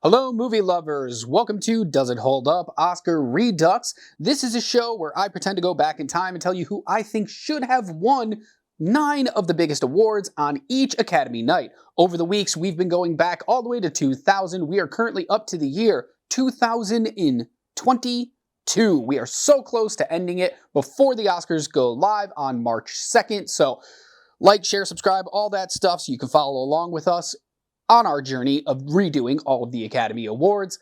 Hello, movie lovers. Welcome to Does It Hold Up? Oscar Redux. This is a show where I pretend to go back in time and tell you who I think should have won 9 of the biggest awards on each Academy night. Over the weeks, we've been going back all the way to 2000. We are currently up to the year 2022. We are so close to ending it before the Oscars go live on March 2nd. So, like, share, subscribe, all that stuff so you can follow along with us on our journey of redoing all of the Academy Awards.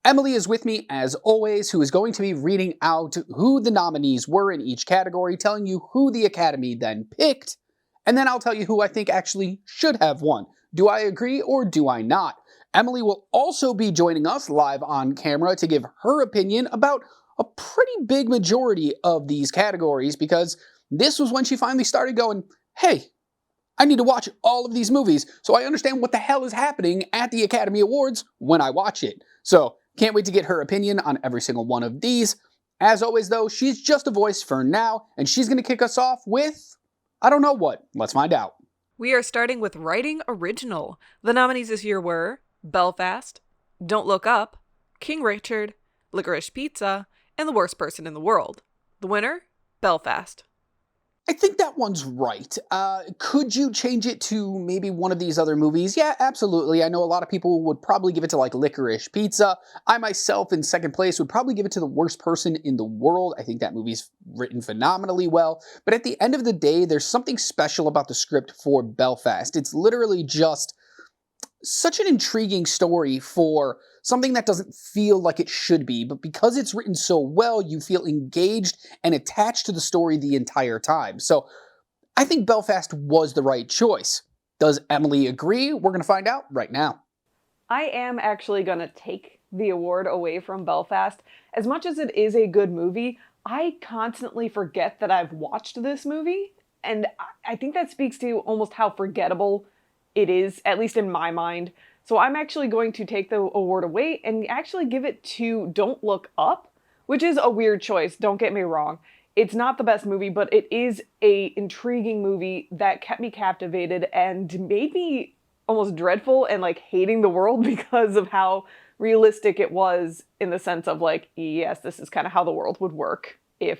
Emily is with me, as always, who is going to be reading out who the nominees were in each category, telling you who the Academy then picked, and then I'll tell you who I think actually should have won. Do I agree or do I not? Emily will also be joining us live on camera to give her opinion about a pretty big majority of these categories, because this was when she finally started going, hey, I need to watch all of these movies so I understand what the hell is happening at the Academy Awards when I watch it. So, can't wait to get her opinion on every single one of these. As always, though, she's just a voice for now, and she's going to kick us off with, I don't know what. Let's find out. We are starting with Writing Original. The nominees this year were Belfast, Don't Look Up, King Richard, Licorice Pizza, and The Worst Person in the World. The winner? Belfast. I think that one's right. Could you change it to maybe one of these other movies? Yeah, absolutely. I know a lot of people would probably give it to like Licorice Pizza. I myself, in second place, would probably give it to The Worst Person in the World. I think that movie's written phenomenally well. But at the end of the day, there's something special about the script for Belfast. It's literally just such an intriguing story for something that doesn't feel like it should be, but because it's written so well, you feel engaged and attached to the story the entire time. So I think Belfast was the right choice. Does Emily agree? We're going to find out right now. I am actually going to take the award away from Belfast. As much as it is a good movie, I constantly forget that I've watched this movie, and I think that speaks to almost how forgettable it is, at least in my mind. So I'm actually going to take the award away and actually give it to Don't Look Up, which is a weird choice, don't get me wrong. It's not the best movie, but it is a intriguing movie that kept me captivated and made me almost dreadful and like hating the world because of how realistic it was, in the sense of like, yes, this is kind of how the world would work if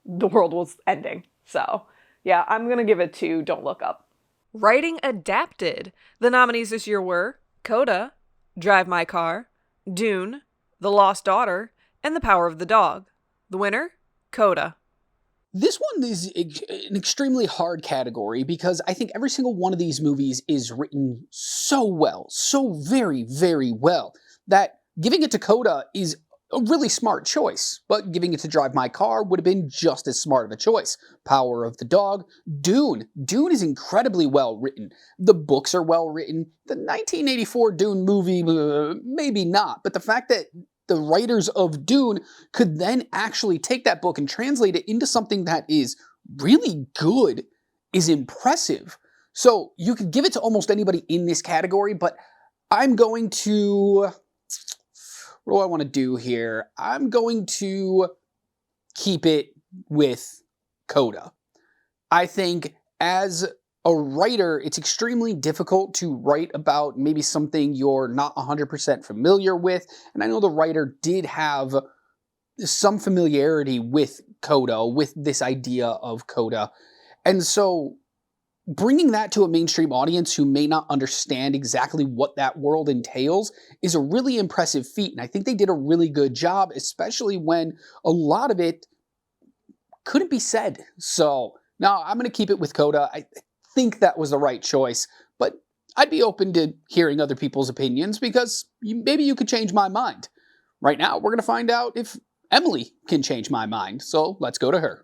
the world was ending. So yeah, I'm going to give it to Don't Look Up. Writing Adapted. The nominees this year were Coda, Drive My Car, Dune, The Lost Daughter, and The Power of the Dog. The winner? Coda. This one is an extremely hard category because I think every single one of these movies is written so well, so very, very well, that giving it to Coda is a really smart choice, but giving it to Drive My Car would have been just as smart of a choice. Power of the Dog. Dune. Dune is incredibly well written. The books are well written. The 1984 Dune movie, maybe not, but the fact that the writers of Dune could then actually take that book and translate it into something that is really good is impressive. So you could give it to almost anybody in this category, but I'm going to... What do I want to do here? I'm going to keep it with Coda. I think as a writer, it's extremely difficult to write about maybe something you're not 100% familiar with. And I know the writer did have some familiarity with Coda, with this idea of Coda. And so bringing that to a mainstream audience who may not understand exactly what that world entails is a really impressive feat. And I think they did a really good job, especially when a lot of it couldn't be said. So, no, I'm going to keep it with Coda. I think that was the right choice, but I'd be open to hearing other people's opinions because maybe you could change my mind. Right now, we're going to find out if Emily can change my mind. So, let's go to her.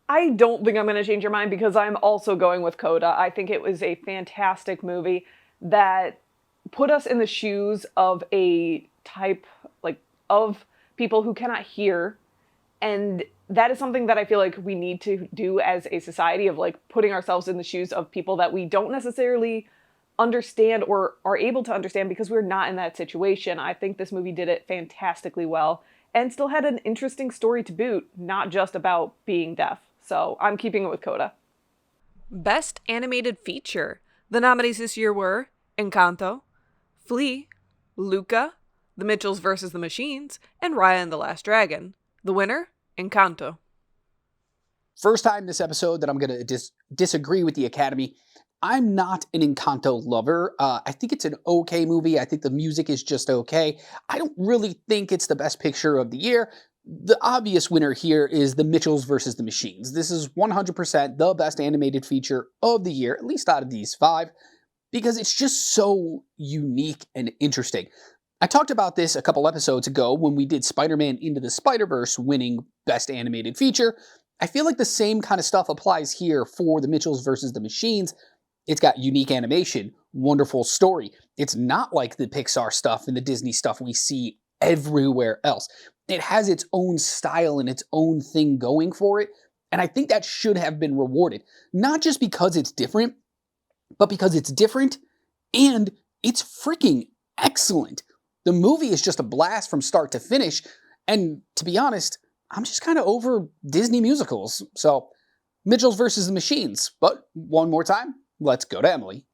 I don't think I'm going to change your mind because I'm also going with Coda. I think it was a fantastic movie that put us in the shoes of a type, like, of people who cannot hear. And that is something that I feel like we need to do as a society, of like putting ourselves in the shoes of people that we don't necessarily understand or are able to understand because we're not in that situation. I think this movie did it fantastically well and still had an interesting story to boot, not just about being deaf. So I'm keeping it with Coda. Best Animated Feature. The nominees this year were Encanto, Flea, Luca, The Mitchells vs. the Machines, and Raya and the Last Dragon. The winner, Encanto. First time this episode that I'm going to disagree with the Academy. I'm not an Encanto lover. I think it's an okay movie. I think the music is just okay. I don't really think it's the best picture of the year. The obvious winner here is The Mitchells vs. the Machines. This is 100% the best animated feature of the year, at least out of these 5, because it's just so unique and interesting. I talked about this a couple episodes ago when we did Spider-Man Into the Spider-Verse winning Best Animated Feature. I feel like the same kind of stuff applies here for The Mitchells vs. the Machines. It's got unique animation, wonderful story. It's not like the Pixar stuff and the Disney stuff we see everywhere else. It has its own style and its own thing going for it, and I think that should have been rewarded. Not just because it's different, but because it's different and it's freaking excellent. The movie is just a blast from start to finish, and to be honest, I'm just kind of over Disney musicals. So, Mitchells vs. the Machines. But one more time, let's go to Emily.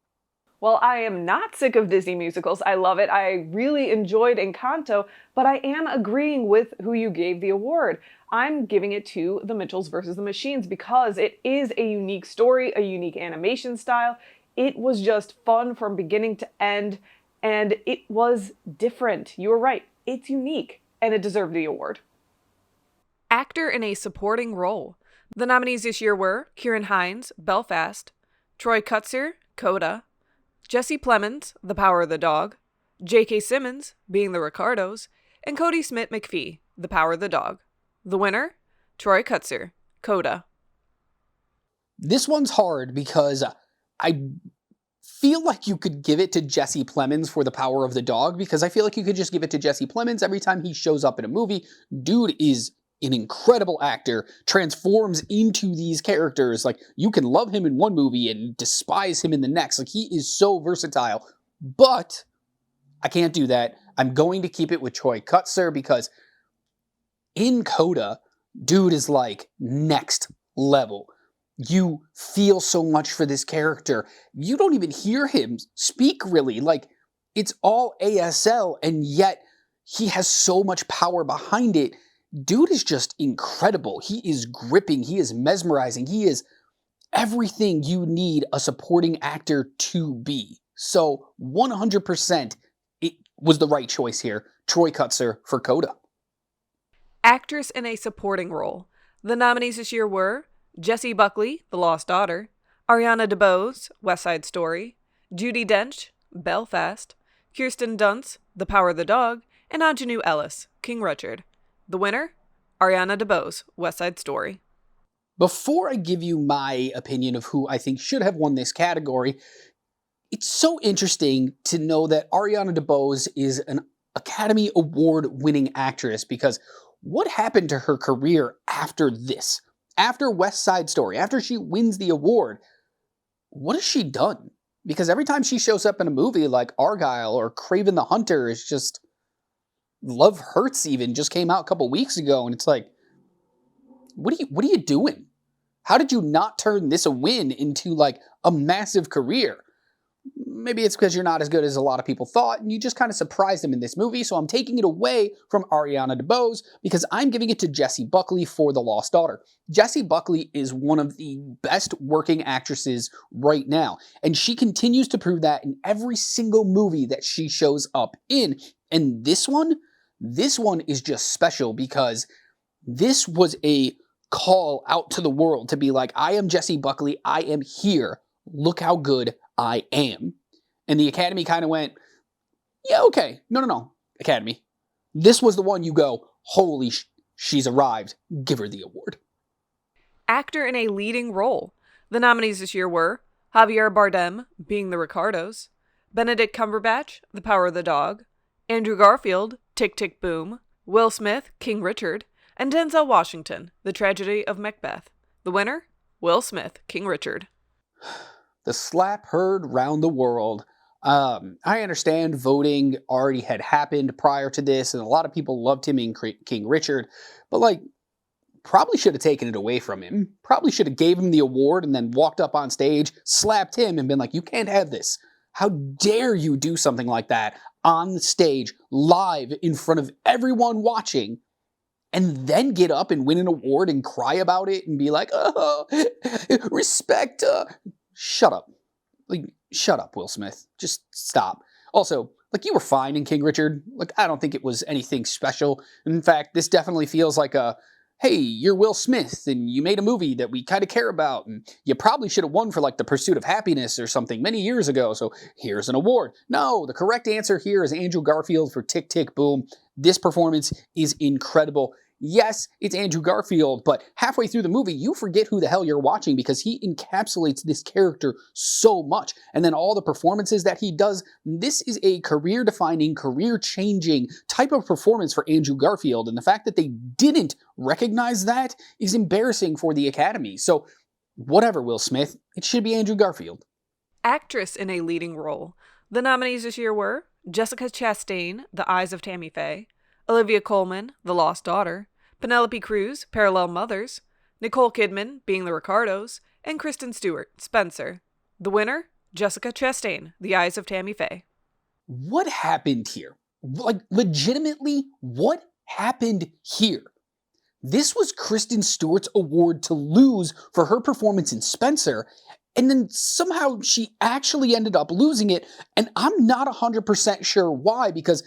Well, I am not sick of Disney musicals. I love it. I really enjoyed Encanto, but I am agreeing with who you gave the award. I'm giving it to The Mitchells vs. the Machines because it is a unique story, a unique animation style. It was just fun from beginning to end, and it was different. You were right. It's unique, and it deserved the award. Actor in a supporting role. The nominees this year were Ciarán Hinds, Belfast, Troy Kutzer, Coda, Jesse Plemons, The Power of the Dog, J.K. Simmons, Being the Ricardos, and Cody Smith-McPhee, The Power of the Dog. The winner, Troy Kutzer, Coda. This one's hard because I feel like you could give it to Jesse Plemons for The Power of the Dog, because I feel like you could just give it to Jesse Plemons every time he shows up in a movie. Dude is an incredible actor, transforms into these characters. Like, you can love him in one movie and despise him in the next. Like, he is so versatile. But I can't do that. I'm going to keep it with Troy Kutzer because in Coda, dude is like next level. You feel so much for this character. You don't even hear him speak really. Like, it's all ASL, and yet he has so much power behind it. Dude is just incredible. He is gripping. He is mesmerizing. He is everything you need a supporting actor to be. So 100% it was the right choice here. Troy Kutzer for Coda. Actress in a supporting role. The nominees this year were Jessie Buckley, The Lost Daughter, Ariana DeBose, West Side Story, Judi Dench, Belfast, Kirsten Dunst, The Power of the Dog, and Aunjanue Ellis, King Richard. The winner, Ariana DeBose, West Side Story. Before I give you my opinion of who I think should have won this category, it's so interesting to know that Ariana DeBose is an Academy Award-winning actress, because what happened to her career after this? After West Side Story, after she wins the award, what has she done? Because every time she shows up in a movie like Argyle or Kraven the Hunter, it's just... Love Hurts even just came out a couple weeks ago, and it's like, what are you doing? How did you not turn this a win into like a massive career? Maybe it's because you're not as good as a lot of people thought, and you just kind of surprised them in this movie, so I'm taking it away from Ariana DeBose because I'm giving it to Jessie Buckley for The Lost Daughter. Jessie Buckley is one of the best working actresses right now, and she continues to prove that in every single movie that she shows up in. And this one is just special because this was a call out to the world to be like, I am Jessie Buckley, I am here, look how good I am. And the Academy kind of went, yeah, okay, no, Academy. This was the one you go, holy she's arrived, give her the award. Actor in a leading role. The nominees this year were Javier Bardem, Being the Ricardos, Benedict Cumberbatch, The Power of the Dog, Andrew Garfield, Tick, Tick, Boom, Will Smith, King Richard, and Denzel Washington, The Tragedy of Macbeth. The winner, Will Smith, King Richard. The slap heard round the world. I understand voting already had happened prior to this, and a lot of people loved him in King Richard, but like, probably should have taken it away from him. Probably should have gave him the award and then walked up on stage, slapped him, and been like, you can't have this. How dare you do something like that on the stage, live, in front of everyone watching, and then get up and win an award and cry about it and be like, oh, respect. Shut up. Like, shut up, Will Smith. Just stop. Also, like, you were fine in King Richard. Like, I don't think it was anything special. In fact, this definitely feels like a, hey, you're Will Smith, and you made a movie that we kind of care about, and you probably should have won for, like, The Pursuit of Happiness or something many years ago, so here's an award. No, the correct answer here is Andrew Garfield for Tick, Tick, Boom. This performance is incredible. Yes, it's Andrew Garfield, but halfway through the movie, you forget who the hell you're watching because he encapsulates this character so much. And then all the performances that he does, this is a career-defining, career-changing type of performance for Andrew Garfield. And the fact that they didn't recognize that is embarrassing for the Academy. So whatever, Will Smith, it should be Andrew Garfield. Actress in a leading role. The nominees this year were Jessica Chastain, The Eyes of Tammy Faye, Olivia Colman, The Lost Daughter, Penelope Cruz, Parallel Mothers, Nicole Kidman, Being the Ricardos, and Kristen Stewart, Spencer. The winner, Jessica Chastain, The Eyes of Tammy Faye. What happened here? Like, legitimately, what happened here? This was Kristen Stewart's award to lose for her performance in Spencer, and then somehow she actually ended up losing it, and I'm not 100% sure why, because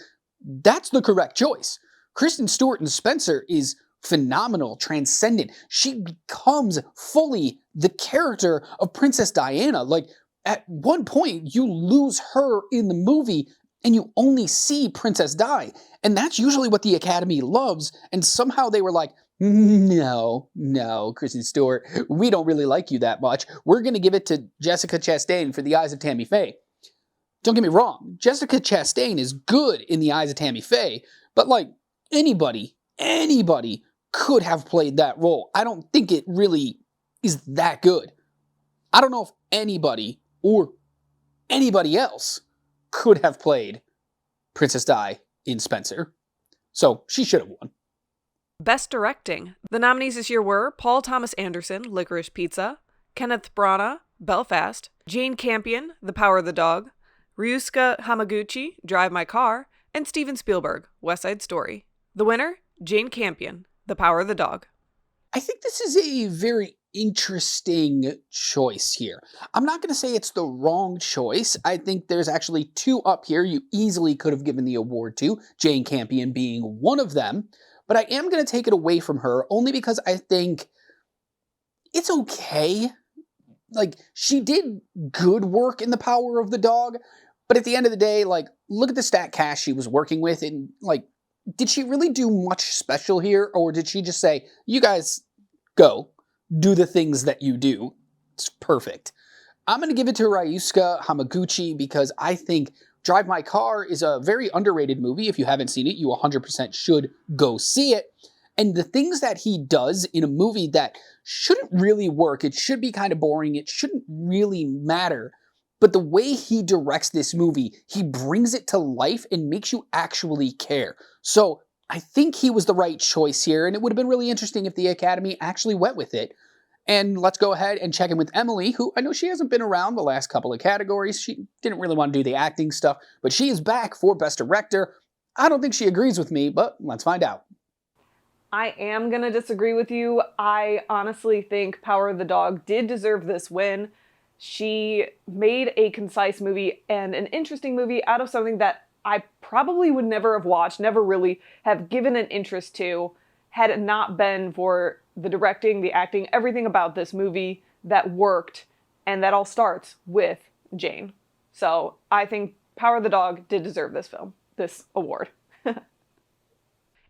that's the correct choice. Kristen Stewart in Spencer is phenomenal, transcendent. She becomes fully the character of Princess Diana. Like, at one point, you lose her in the movie and you only see Princess Di. And that's usually what the Academy loves. And somehow they were like, no, Kristen Stewart, we don't really like you that much. We're going to give it to Jessica Chastain for The Eyes of Tammy Faye. Don't get me wrong, Jessica Chastain is good in The Eyes of Tammy Faye, but like, anybody could have played that role. I don't think it really is that good. I don't know if anybody or anybody else could have played Princess Di in Spencer. So she should have won. Best Directing. The nominees this year were Paul Thomas Anderson, Licorice Pizza, Kenneth Branagh, Belfast, Jane Campion, The Power of the Dog, Ryusuke Hamaguchi, Drive My Car, and Steven Spielberg, West Side Story. The winner, Jane Campion, The Power of the Dog. I think this is a very interesting choice here. I'm not going to say it's the wrong choice. I think there's actually two up here you easily could have given the award to, Jane Campion being one of them. But I am going to take it away from her only because I think it's okay. Like, she did good work in The Power of the Dog, but at the end of the day, like, look at the stat cast she was working with, and like, did she really do much special here, or did she just say, you guys go, do the things that you do? It's perfect. I'm going to give it to Ryusuke Hamaguchi because I think Drive My Car is a very underrated movie. If you haven't seen it, you 100% should go see it. And the things that he does in a movie that shouldn't really work, it should be kind of boring, it shouldn't really matter, but the way he directs this movie, he brings it to life and makes you actually care. So I think he was the right choice here, and it would have been really interesting if the Academy actually went with it. And let's go ahead and check in with Emily, who I know she hasn't been around the last couple of categories. She didn't really want to do the acting stuff, but she is back for Best Director. I don't think she agrees with me, but let's find out. I am going to disagree with you. I honestly think Power of the Dog did deserve this win. She made a concise movie and an interesting movie out of something that I probably would never have watched, never really have given an interest to, had it not been for the directing, the acting, everything about this movie that worked, and that all starts with Jane. So I think Power of the Dog did deserve this award.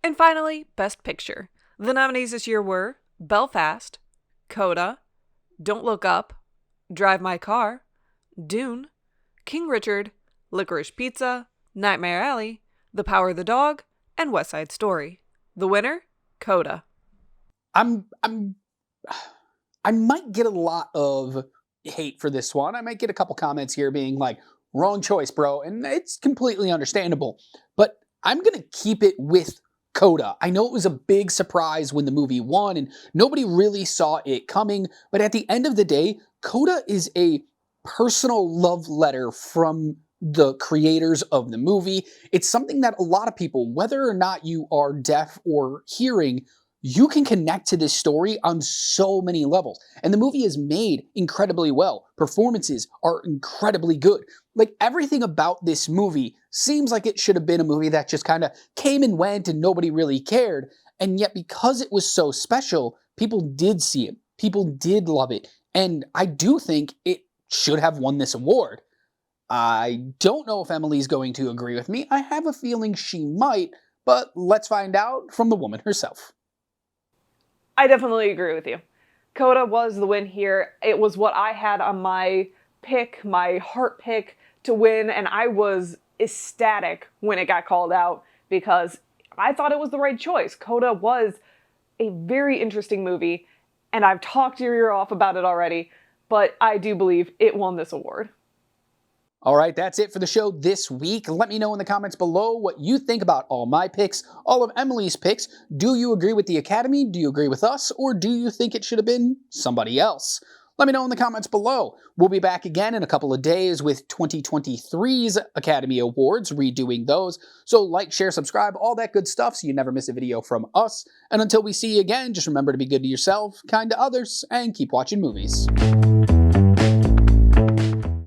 And finally, Best Picture. The nominees this year were Belfast, Coda, Don't Look Up, Drive My Car, Dune, King Richard, Licorice Pizza, Nightmare Alley, The Power of the Dog, and West Side Story. The winner, Coda. I might get a lot of hate for this one. I might get a couple comments here being like, wrong choice, bro. And it's completely understandable. But I'm going to keep it with Coda. I know it was a big surprise when the movie won and nobody really saw it coming. But at the end of the day, Coda is a personal love letter from the creators of the movie. It's something that a lot of people, whether or not you are deaf or hearing, you can connect to this story on so many levels. And the movie is made incredibly well. Performances are incredibly good. Like, everything about this movie seems like it should have been a movie that just kind of came and went and nobody really cared. And yet, because it was so special, people did see it. People did love it. And I do think it should have won this award. I don't know if Emily's going to agree with me. I have a feeling she might, but let's find out from the woman herself. I definitely agree with you. Coda was the win here. It was what I had on my pick, my heart pick to win, and I was ecstatic when it got called out because I thought it was the right choice. Coda was a very interesting movie, and I've talked your ear off about it already, but I do believe it won this award. All right, that's it for the show this week. Let me know in the comments below what you think about all my picks, all of Emily's picks. Do you agree with the Academy? Do you agree with us? Or do you think it should have been somebody else? Let me know in the comments below. We'll be back again in a couple of days with 2023's Academy Awards, redoing those. So like, share, subscribe, all that good stuff so you never miss a video from us. And until we see you again, just remember to be good to yourself, kind to others, and keep watching movies.